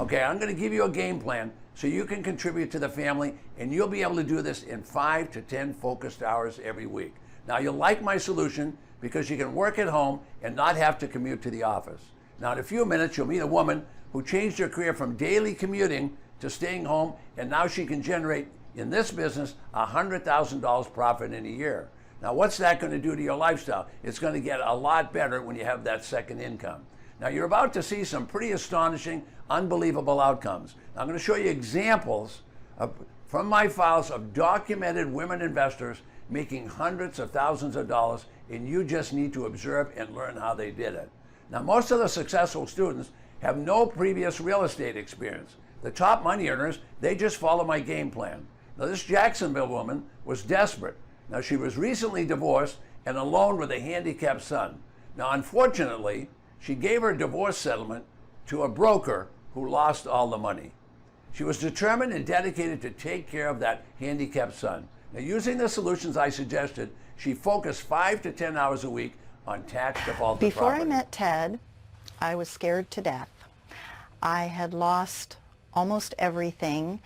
Okay, I'm going to give you a game plan so you can contribute to the family, and you'll be able to do this in 5 to 10 focused hours every week. Now, you'll like my solution because you can work at home and not have to commute to the office. Now, in a few minutes, you'll meet a woman who changed her career from daily commuting to staying home, and now she can generate, in this business, $100,000 profit in a year. Now, what's that going to do to your lifestyle? It's going to get a lot better when you have that second income. Now, you're about to see some pretty astonishing, unbelievable outcomes. Now, I'm going to show you examples from my files of documented women investors making hundreds of thousands of dollars, and you just need to observe and learn how they did it. Now, most of the successful students have no previous real estate experience. The top money earners, they just follow my game plan. Now, this Jacksonville woman was desperate. Now, she was recently divorced and alone with a handicapped son. Now, unfortunately, she gave her divorce settlement to a broker who lost all the money. She was determined and dedicated to take care of that handicapped son. Now, using the solutions I suggested, she focused 5 to 10 hours a week on tax defaulted Before property. I met Ted, I was scared to death. I had lost almost everything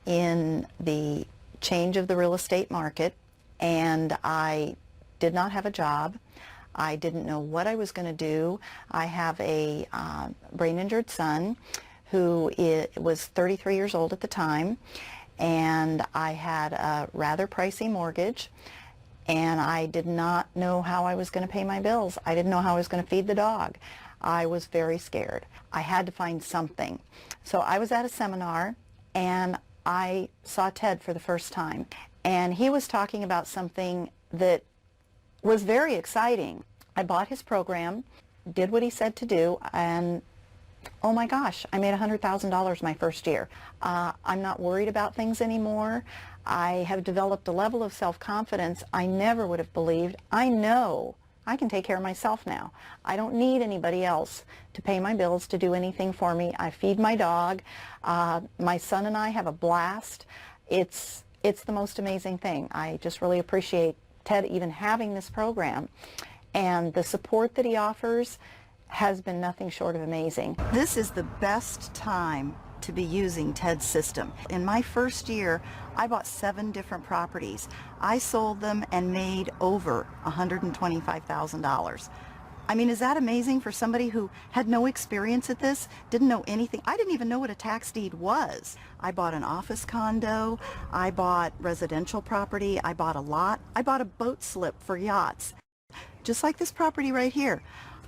in the change of the real estate market, and I did not have a job. I didn't know what I was going to do. I have a brain-injured son who was 33 years old at the time, and I had a rather pricey mortgage, and I did not know how I was going to pay my bills. I didn't know how I was going to feed the dog. I was very scared. I had to find something. So I was at a seminar, and I saw Ted for the first time, and he was talking about something that was very exciting. I bought his program, did what he said to do, and oh my gosh, I made $100,000 my first year. I'm not worried about things anymore. I have developed a level of self-confidence I never would have believed. I know I can take care of myself now. I don't need anybody else to pay my bills, to do anything for me. I feed my dog. My son and I have a blast. It's the most amazing thing. I just really appreciate Ted even having this program, and the support that he offers has been nothing short of amazing. This is the best time to be using Ted's system. In my first year, I bought 7 different properties. I sold them and made over $125,000. I mean, is that amazing for somebody who had no experience at this, didn't know anything? I didn't even know what a tax deed was. I bought an office condo, I bought residential property, I bought a lot, I bought a boat slip for yachts. Just like this property right here.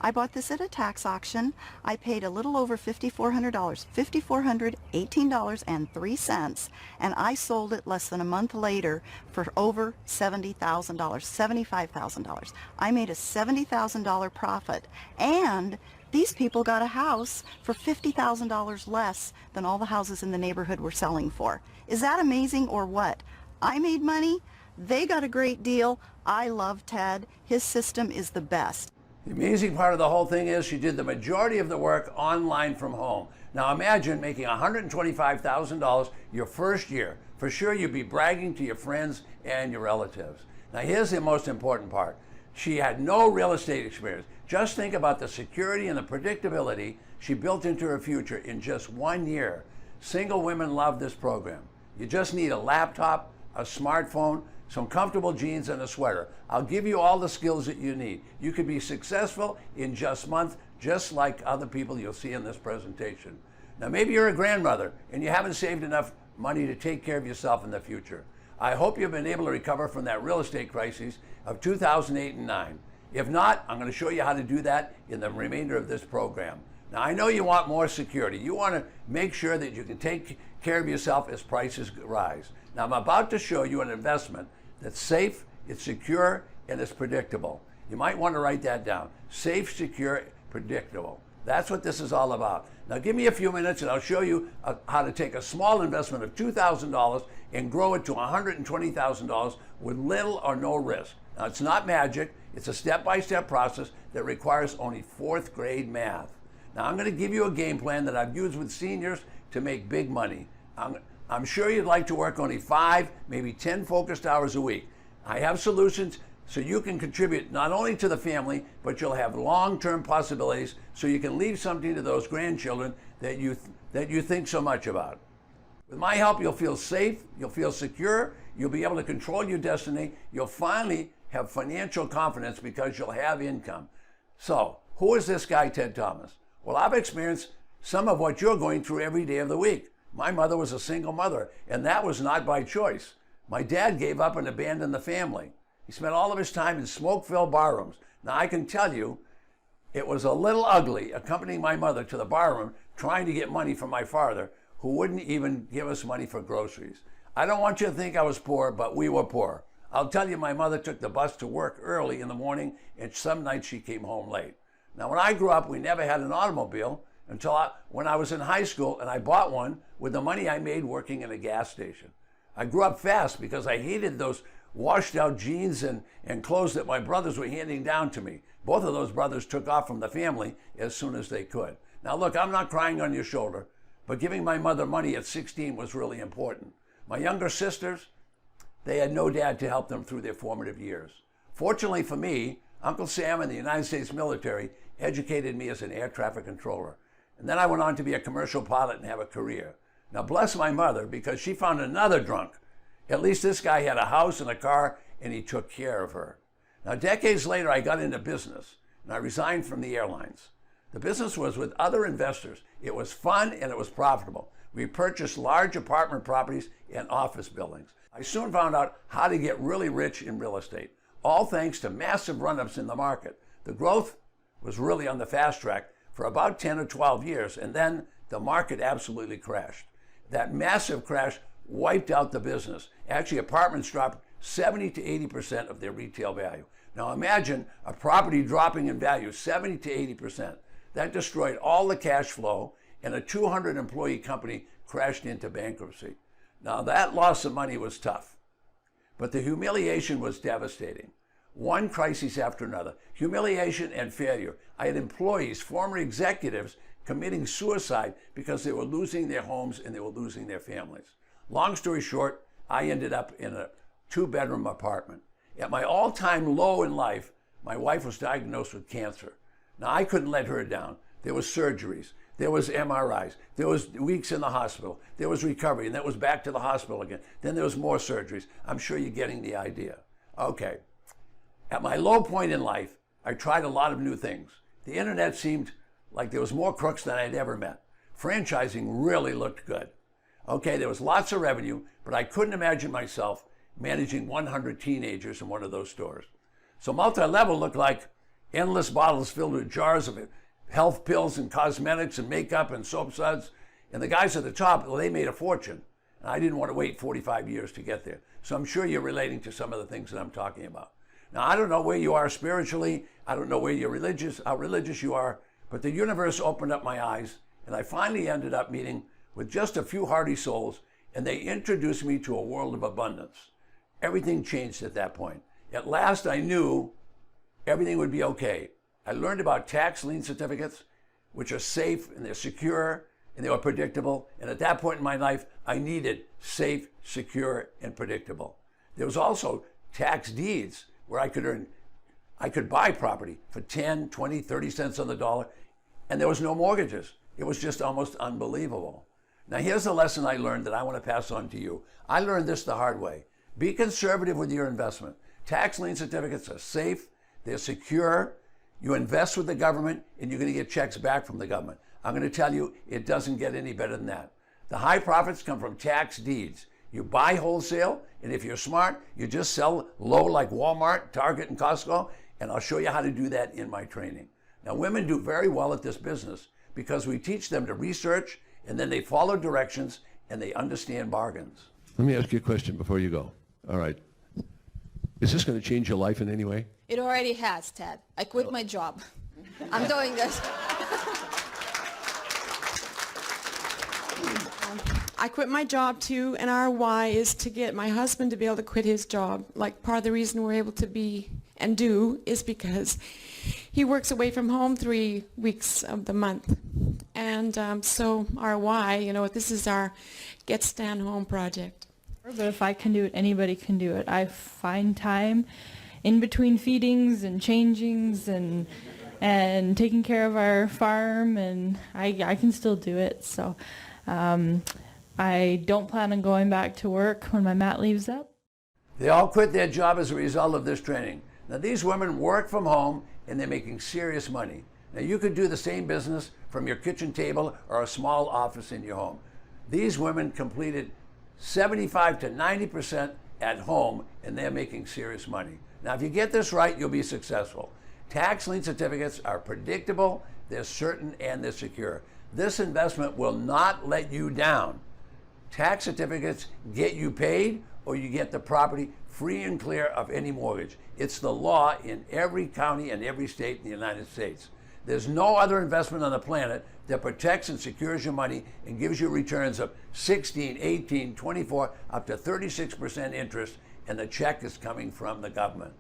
I bought this at a tax auction. I paid a little over $5,400, $5,418.03, and I sold it less than a month later for over $70,000, $75,000. I made a $70,000 profit, and these people got a house for $50,000 less than all the houses in the neighborhood were selling for. Is that amazing or what? I made money. They got a great deal. I love Ted. His system is the best. The amazing part of the whole thing is she did the majority of the work online from home. Now imagine making $125,000 your first year. For sure you'd be bragging to your friends and your relatives. Now here's the most important part. She had no real estate experience. Just think about the security and the predictability she built into her future in just 1 year. Single women love this program. You just need a laptop, a smartphone, some comfortable jeans, and a sweater. I'll give you all the skills that you need. You could be successful in just months, just like other people you'll see in this presentation. Now maybe you're a grandmother and you haven't saved enough money to take care of yourself in the future. I hope you've been able to recover from that real estate crisis of 2008 and 9. If not, I'm going to show you how to do that in the remainder of this program. Now I know you want more security. You want to make sure that you can take care of yourself as prices rise. Now I'm about to show you an investment that's safe, it's secure, and it's predictable. You might want to write that down. Safe, secure, predictable. That's what this is all about. Now give me a few minutes and I'll show you how to take a small investment of $2,000 and grow it to $120,000 with little or no risk. Now it's not magic, it's a step-by-step process that requires only 4th grade math. Now I'm going to give you a game plan that I've used with seniors to make big money. I'm sure you'd like to work only 5, maybe 10 focused hours a week. I have solutions so you can contribute not only to the family, but you'll have long-term possibilities so you can leave something to those grandchildren that you think so much about. With my help, you'll feel safe, you'll feel secure, you'll be able to control your destiny, you'll finally have financial confidence because you'll have income. So, who is this guy, Ted.Thomas? Well, I've experienced some of what you're going through every day of the week. My mother was a single mother, and that was not by choice. My dad gave up and abandoned the family. He spent all of his time in smoke-filled barrooms. Now, I can tell you, it was a little ugly accompanying my mother to the barroom trying to get money from my father, who wouldn't even give us money for groceries. I don't want you to think I was poor, but we were poor. I'll tell you, my mother took the bus to work early in the morning, and some nights she came home late. Now, when I grew up, we never had an automobile until when I was in high school, and I bought one with the money I made working in a gas station. I grew up fast because I hated those washed out jeans and clothes that my brothers were handing down to me. Both of those brothers took off from the family as soon as they could. Now look, I'm not crying on your shoulder, but giving my mother money at 16 was really important. My younger sisters, they had no dad to help them through their formative years. Fortunately for me, Uncle Sam in the United States military educated me as an air traffic controller. And then I went on to be a commercial pilot and have a career. Now bless my mother, because she found another drunk. At least this guy had a house and a car, and he took care of her. Now decades later, I got into business, and I resigned from the airlines. The business was with other investors. It was fun and it was profitable. We purchased large apartment properties and office buildings. I soon found out how to get really rich in real estate, all thanks to massive run-ups in the market. The growth was really on the fast track for about 10 or 12 years, and then the market absolutely crashed. That massive crash wiped out the business. Actually, apartments dropped 70 to 80% of their retail value. Now imagine a property dropping in value 70 to 80%. That destroyed all the cash flow, and a 200-employee company crashed into bankruptcy. Now that loss of money was tough, but the humiliation was devastating. One crisis after another, humiliation and failure. I had employees, former executives, committing suicide because they were losing their homes and they were losing their families. Long story short, I ended up in a 2-bedroom apartment. At my all-time low in life, my wife was diagnosed with cancer. Now, I couldn't let her down. There was surgeries, there was MRIs, there was weeks in the hospital, there was recovery, and that was back to the hospital again. Then there was more surgeries. I'm sure you're getting the idea. Okay. At my low point in life, I tried a lot of new things. The internet seemed like there was more crooks than I'd ever met. Franchising really looked good. Okay, there was lots of revenue, but I couldn't imagine myself managing 100 teenagers in one of those stores. So multi-level looked like endless bottles filled with jars of health pills and cosmetics and makeup and soap suds. And the guys at the top, well, they made a fortune. And I didn't want to wait 45 years to get there. So I'm sure you're relating to some of the things that I'm talking about. Now, I don't know where you are spiritually. I don't know where you're religious, how religious you are. But the universe opened up my eyes, and I finally ended up meeting with just a few hardy souls, and they introduced me to a world of abundance. Everything changed at that point. At last, I knew everything would be okay. I learned about tax lien certificates, which are safe and they're secure and they were predictable. And at that point in my life, I needed safe, secure, and predictable. There was also tax deeds where I could buy property for 10, 20, 30 cents on the dollar, and there was no mortgages. It was just almost unbelievable. Now here's the lesson I learned that I want to pass on to you. I learned this the hard way. Be conservative with your investment. Tax lien certificates are safe, they're secure, you invest with the government, and you're going to get checks back from the government. I'm going to tell you, it doesn't get any better than that. The high profits come from tax deeds. You buy wholesale, and if you're smart, you just sell low like Walmart, Target, and Costco, and I'll show you how to do that in my training. Now, women do very well at this business because we teach them to research, and then they follow directions, and they understand bargains. Let me ask you a question before you go. All right. Is this going to change your life in any way? It already has, Ted. I quit my job. I'm doing this. I quit my job too, and our why is to get my husband to be able to quit his job. Like, part of the reason we're able to be and do is because he works away from home 3 weeks of the month. And so our why, this is our Get Stan Home project. But if I can do it, anybody can do it. I find time in between feedings and changings and taking care of our farm, and I can still do it. So I don't plan on going back to work when my mat leave's up. They all quit their job as a result of this training. Now, these women work from home and they're making serious money. Now, you could do the same business from your kitchen table or a small office in your home. These women completed 75 to 90% at home, and they're making serious money. Now, if you get this right, you'll be successful. Tax lien certificates are predictable, they're certain, and they're secure. This investment will not let you down. Tax certificates get you paid, or you get the property free and clear of any mortgage. It's the law in every county and every state in the United States. There's no other investment on the planet that protects and secures your money and gives you returns of 16, 18, 24, up to 36% interest, and the check is coming from the government.